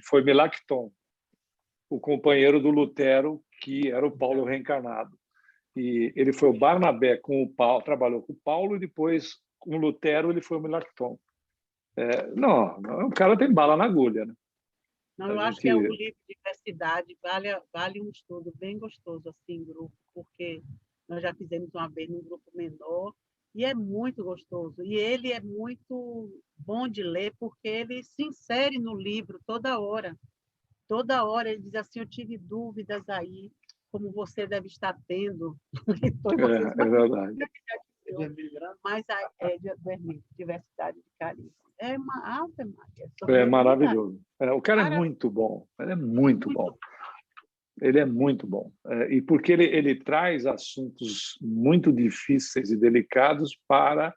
foi Melacton, o companheiro do Lutero, que era o Paulo reencarnado. E ele foi o Barnabé com o Paulo, trabalhou com o Paulo, e depois com o Lutero ele foi o Melacton. Não, o cara tem bala na agulha, né? Não, eu acho que é um livro de diversidade, vale um estudo bem gostoso assim em grupo, porque nós já fizemos uma vez num grupo menor e é muito gostoso. E ele é muito bom de ler porque ele se insere no livro toda hora. Toda hora ele diz assim: eu tive dúvidas aí, como você deve estar tendo. É verdade. Mas diversidade de carisma. É uma ave Maria. É maravilhoso. O cara é muito bom. Ele é muito bom. Ele é muito bom. E porque ele traz assuntos muito difíceis e delicados para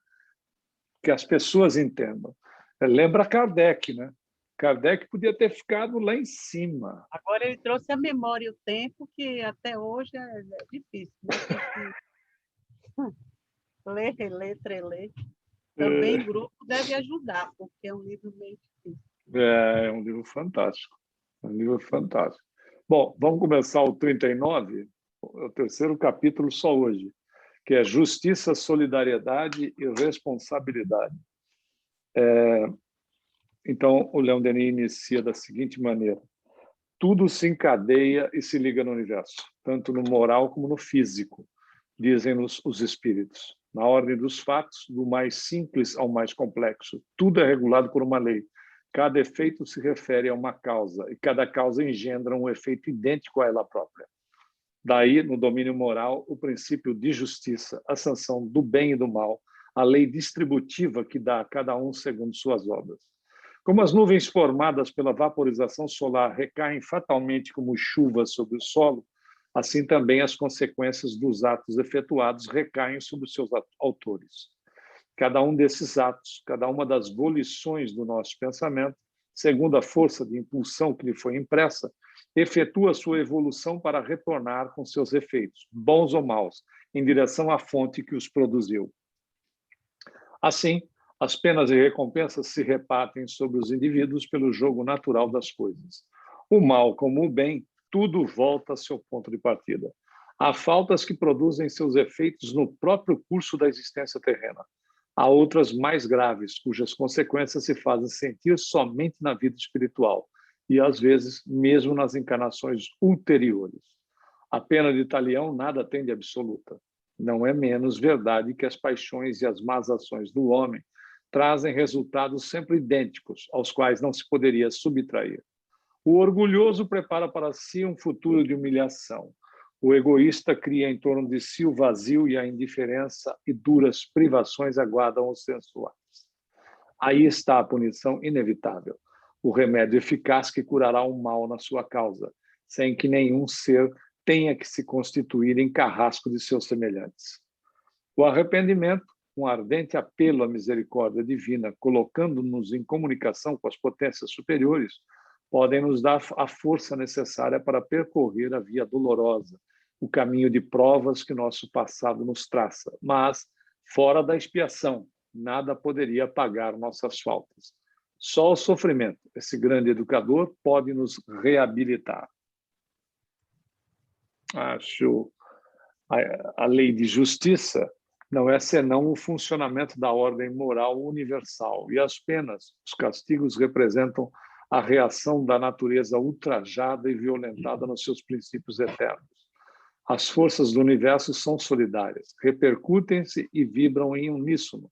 que as pessoas entendam. Lembra Kardec, né? Kardec podia ter ficado lá em cima. Agora ele trouxe a memória e o tempo, que até hoje é difícil. Né? Ler, reler, treler. Também em grupo deve ajudar, porque é um livro bem difícil. É um livro fantástico. Um livro fantástico. Bom, vamos começar o 39, o terceiro capítulo só hoje, que é Justiça, Solidariedade e Responsabilidade. Então, o Leon Denis inicia da seguinte maneira: tudo se encadeia e se liga no universo, tanto no moral como no físico, dizem-nos os espíritos. Na ordem dos fatos, do mais simples ao mais complexo, tudo é regulado por uma lei. Cada efeito se refere a uma causa, e cada causa engendra um efeito idêntico a ela própria. Daí, no domínio moral, o princípio de justiça, a sanção do bem e do mal, a lei distributiva que dá a cada um segundo suas obras. Como as nuvens formadas pela vaporização solar recaem fatalmente como chuva sobre o solo, assim também as consequências dos atos efetuados recaem sobre os seus autores. Cada um desses atos, cada uma das volições do nosso pensamento, segundo a força de impulsão que lhe foi impressa, efetua sua evolução para retornar com seus efeitos, bons ou maus, em direção à fonte que os produziu. Assim, as penas e recompensas se repartem sobre os indivíduos pelo jogo natural das coisas. O mal como o bem, tudo volta a seu ponto de partida. Há faltas que produzem seus efeitos no próprio curso da existência terrena. Há outras mais graves, cujas consequências se fazem sentir somente na vida espiritual e, às vezes, mesmo nas encarnações ulteriores. A pena de Talião nada tem de absoluta. Não é menos verdade que as paixões e as más ações do homem trazem resultados sempre idênticos, aos quais não se poderia subtrair. O orgulhoso prepara para si um futuro de humilhação. O egoísta cria em torno de si o vazio e a indiferença, e duras privações aguardam os sensuais. Aí está a punição inevitável, o remédio eficaz que curará o mal na sua causa, sem que nenhum ser tenha que se constituir em carrasco de seus semelhantes. O arrependimento, um ardente apelo à misericórdia divina, colocando-nos em comunicação com as potências superiores, podem nos dar a força necessária para percorrer a via dolorosa, o caminho de provas que nosso passado nos traça. Mas, fora da expiação, nada poderia apagar nossas faltas. Só o sofrimento, esse grande educador, pode nos reabilitar. Acho a lei de justiça não é senão o funcionamento da ordem moral universal, e as penas, os castigos representam a reação da natureza ultrajada e violentada nos seus princípios eternos. As forças do universo são solidárias, repercutem-se e vibram em uníssono.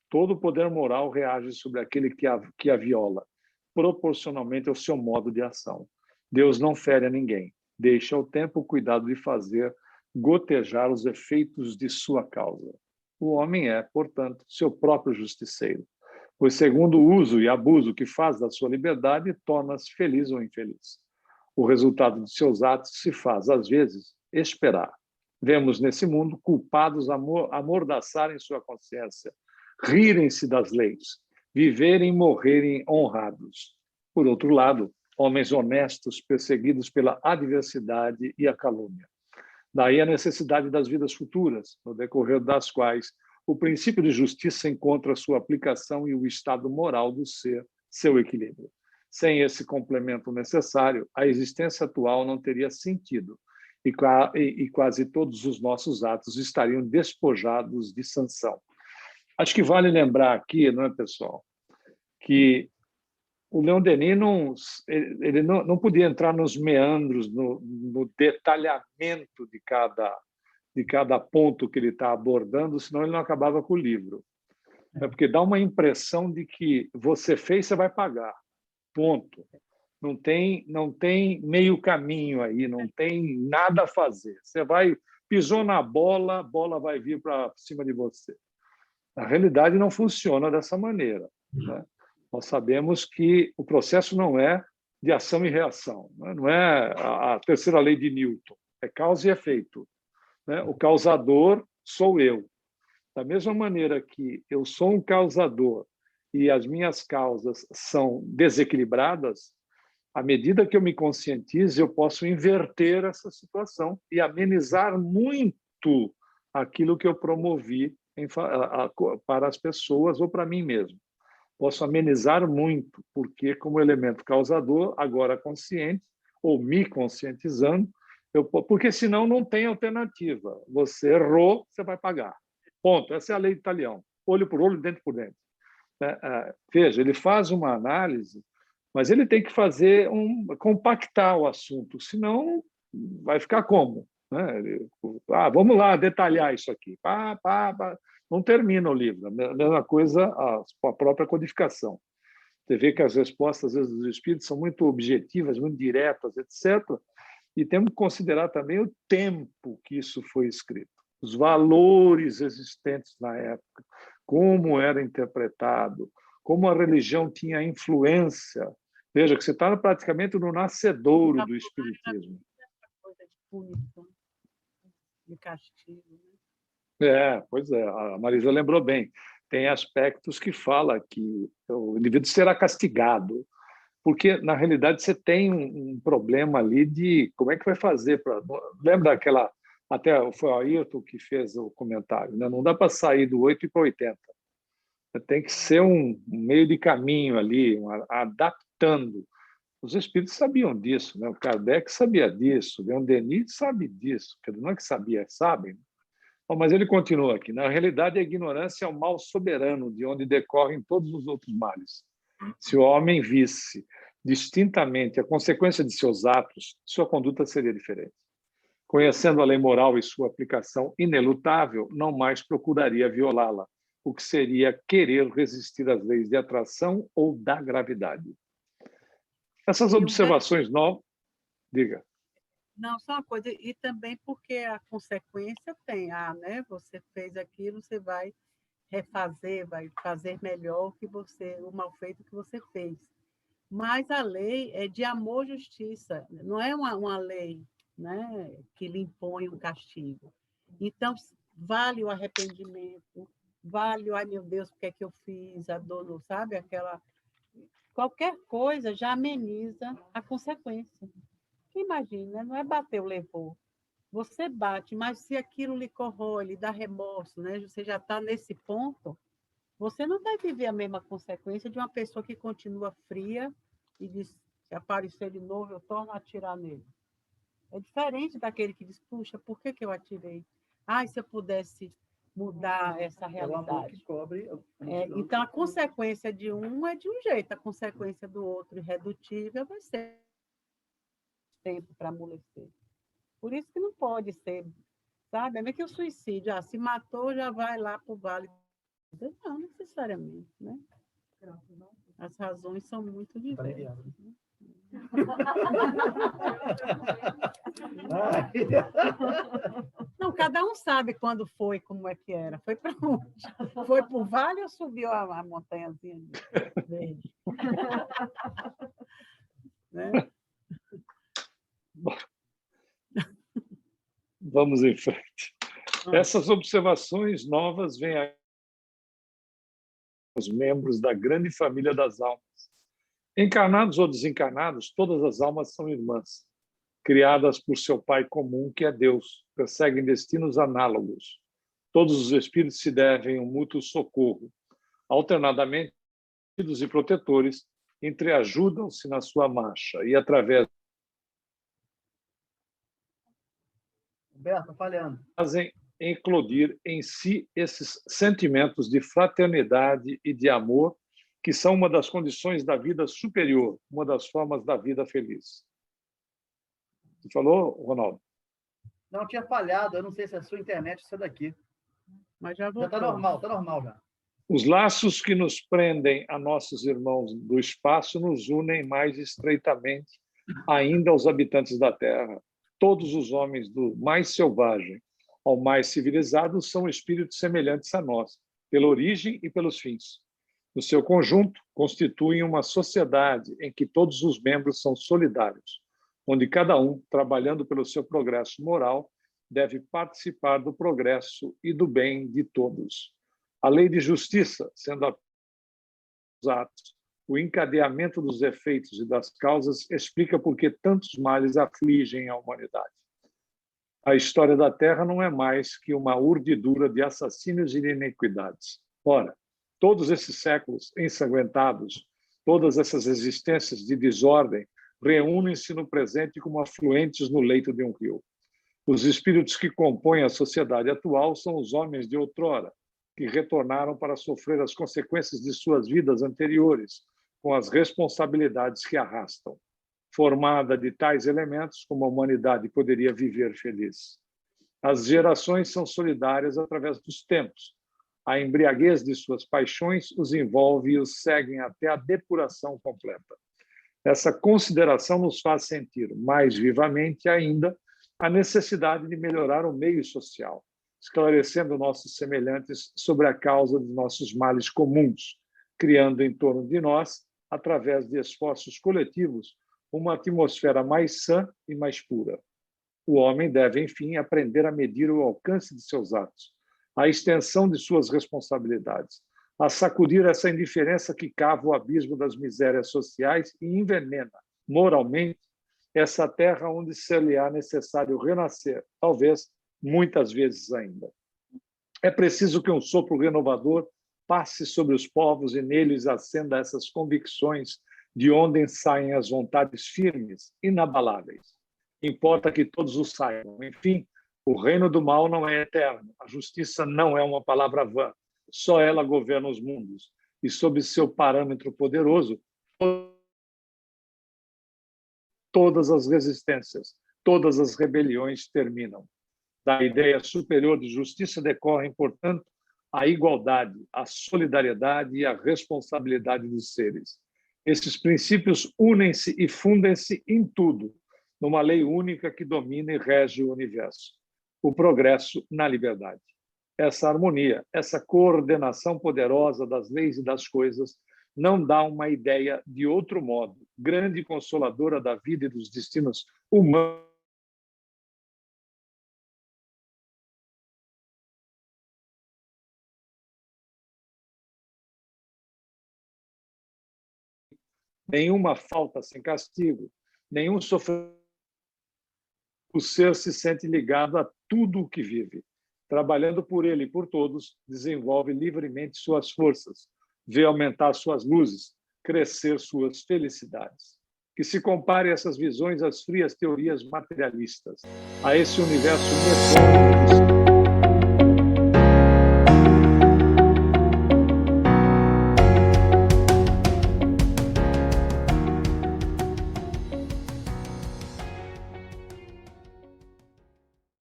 Todo poder moral reage sobre aquele que a viola, proporcionalmente ao seu modo de ação. Deus não fere a ninguém, deixa ao tempo o cuidado de fazer gotejar os efeitos de sua causa. O homem é, portanto, seu próprio justiceiro, pois segundo o uso e abuso que faz da sua liberdade, torna-se feliz ou infeliz. O resultado de seus atos se faz, às vezes, esperar. Vemos nesse mundo culpados amordaçarem sua consciência, rirem-se das leis, viverem e morrerem honrados. Por outro lado, homens honestos perseguidos pela adversidade e a calúnia. Daí a necessidade das vidas futuras, no decorrer das quais o princípio de justiça encontra sua aplicação e o estado moral do ser, seu equilíbrio. Sem esse complemento necessário, a existência atual não teria sentido e quase todos os nossos atos estariam despojados de sanção. Acho que vale lembrar aqui, não é, pessoal, que o Leon Denis ele não podia entrar nos meandros, no detalhamento de cada ponto que ele está abordando, senão ele não acabava com o livro. É porque dá uma impressão de que você fez, você vai pagar. Ponto. Não tem meio caminho aí, não tem nada a fazer. Você pisou na bola, a bola vai vir para cima de você. Na realidade, não funciona dessa maneira, né? Nós sabemos que o processo não é de ação e reação, né? Não é a terceira lei de Newton, é causa e efeito, né? O causador sou eu. Da mesma maneira que eu sou um causador e as minhas causas são desequilibradas, à medida que eu me conscientizo, eu posso inverter essa situação e amenizar muito aquilo que eu promovi para as pessoas ou para mim mesmo. Posso amenizar muito, porque como elemento causador, agora consciente, ou me conscientizando, porque senão não tem alternativa. Você errou, você vai pagar. Ponto. Essa é a lei de Talião. Olho por olho, dente por dente. Veja, ele faz uma análise, mas ele tem que compactar o assunto, senão vai ficar como? Né? Vamos lá detalhar isso aqui. Não termina o livro. A mesma coisa a própria codificação. Você vê que as respostas, às vezes, dos espíritos são muito objetivas, muito diretas, etc. E temos que considerar também o tempo que isso foi escrito, os valores existentes na época, como era interpretado, como a religião tinha influência. Veja que você está praticamente no nascedouro do espiritismo. Coisa de punição, de castigo. Pois é, a Marisa lembrou bem. Tem aspectos que fala que o indivíduo será castigado, porque, na realidade, você tem um problema ali de como é que vai fazer. Lembra daquela... Até foi o Ayrton que fez o comentário, né? Não dá para sair do 8 e para 80. Tem que ser um meio de caminho ali, adaptando. Os espíritos sabiam disso, né? O Kardec sabia disso, o Leon Denis sabe disso. Não é que sabia, sabem. Mas ele continua aqui. Na realidade, a ignorância é o mal soberano, de onde decorrem todos os outros males. Se o homem visse distintamente a consequência de seus atos, sua conduta seria diferente. Conhecendo a lei moral e sua aplicação inelutável, não mais procuraria violá-la, o que seria querer resistir às leis de atração ou da gravidade. Essas observações novas... Diga. Não, só uma coisa, e também porque a consequência tem, né? Você fez aquilo, você vai refazer, vai fazer melhor o mal feito que você fez. Mas a lei é de amor e justiça, não é uma lei, né, que lhe impõe um castigo. Então, vale o arrependimento, vale o, ai meu Deus, o que é que eu fiz, a dor, não sabe? Qualquer coisa já ameniza a consequência. Imagina, não é bater o levou. Você bate, mas se aquilo lhe corrói, lhe dá remorso, né? Você já está nesse ponto, você não vai viver a mesma consequência de uma pessoa que continua fria e diz, se aparecer de novo, eu torno a atirar nele. É diferente daquele que diz, puxa, por que eu atirei? Ai, se eu pudesse mudar essa realidade. É o amor que cobre. Então, a consequência de um é de um jeito, a consequência do outro, irredutível, vai ser tempo para amolecer. Por isso que não pode ser, sabe? É meio que o suicídio, se matou, já vai lá para o vale. Não necessariamente, né? As razões são muito diversas. Né? Não, cada um sabe quando foi, como é que era. Foi para onde? Foi para o vale ou subiu a montanhazinha verde? Né? Vamos em frente. Essas observações novas vêm a os membros da grande família das almas. Encarnados ou desencarnados, todas as almas são irmãs, criadas por seu Pai comum, que é Deus, perseguem destinos análogos. Todos os espíritos se devem um mútuo socorro. Alternadamente, e protetores entreajudam-se na sua marcha e, através Roberto, falhando. fazem eclodir em si esses sentimentos de fraternidade e de amor, que são uma das condições da vida superior, uma das formas da vida feliz. Você falou, Ronaldo? Não, tinha falhado. Eu não sei se é a sua internet ou se é daqui. Mas já está normal já. Os laços que nos prendem a nossos irmãos do espaço nos unem mais estreitamente ainda aos habitantes da Terra. Todos os homens, do mais selvagem ao mais civilizado, são espíritos semelhantes a nós, pela origem e pelos fins. No seu conjunto, constituem uma sociedade em que todos os membros são solidários, onde cada um, trabalhando pelo seu progresso moral, deve participar do progresso e do bem de todos. A lei de justiça, sendo os atos, o encadeamento dos efeitos e das causas, explica por que tantos males afligem a humanidade. A história da Terra não é mais que uma urdidura de assassínios e de iniquidades. Ora, todos esses séculos ensanguentados, todas essas existências de desordem, reúnem-se no presente como afluentes no leito de um rio. Os espíritos que compõem a sociedade atual são os homens de outrora, que retornaram para sofrer as consequências de suas vidas anteriores, com as responsabilidades que arrastam. Formada de tais elementos, como a humanidade poderia viver feliz. As gerações são solidárias através dos tempos. A embriaguez de suas paixões os envolve e os seguem até a depuração completa. Essa consideração nos faz sentir, mais vivamente ainda, a necessidade de melhorar o meio social, esclarecendo nossos semelhantes sobre a causa de nossos males comuns, criando em torno de nós, através de esforços coletivos, uma atmosfera mais sã e mais pura. O homem deve, enfim, aprender a medir o alcance de seus atos, a extensão de suas responsabilidades, a sacudir essa indiferença que cava o abismo das misérias sociais e envenena, moralmente, essa terra onde se-lhe-á necessário renascer, talvez, muitas vezes ainda. É preciso que um sopro renovador passe sobre os povos e neles acenda essas convicções de onde saem as vontades firmes, inabaláveis. Importa que todos o saibam. Enfim, o reino do mal não é eterno. A justiça não é uma palavra vã. Só ela governa os mundos. E, sob seu parâmetro poderoso, todas as resistências, todas as rebeliões terminam. Da ideia superior de justiça decorrem, portanto, a igualdade, a solidariedade e a responsabilidade dos seres. Esses princípios unem-se e fundem-se em tudo, numa lei única que domina e rege o universo. O progresso na liberdade. Essa harmonia, essa coordenação poderosa das leis e das coisas não dá uma ideia de outro modo, grande consoladora da vida e dos destinos humanos. Nenhuma falta sem castigo, nenhum sofrimento. O ser se sente ligado a tudo o que vive. Trabalhando por ele e por todos, desenvolve livremente suas forças, vê aumentar suas luzes, crescer suas felicidades. Que se compare essas visões às frias teorias materialistas, a esse universo medonho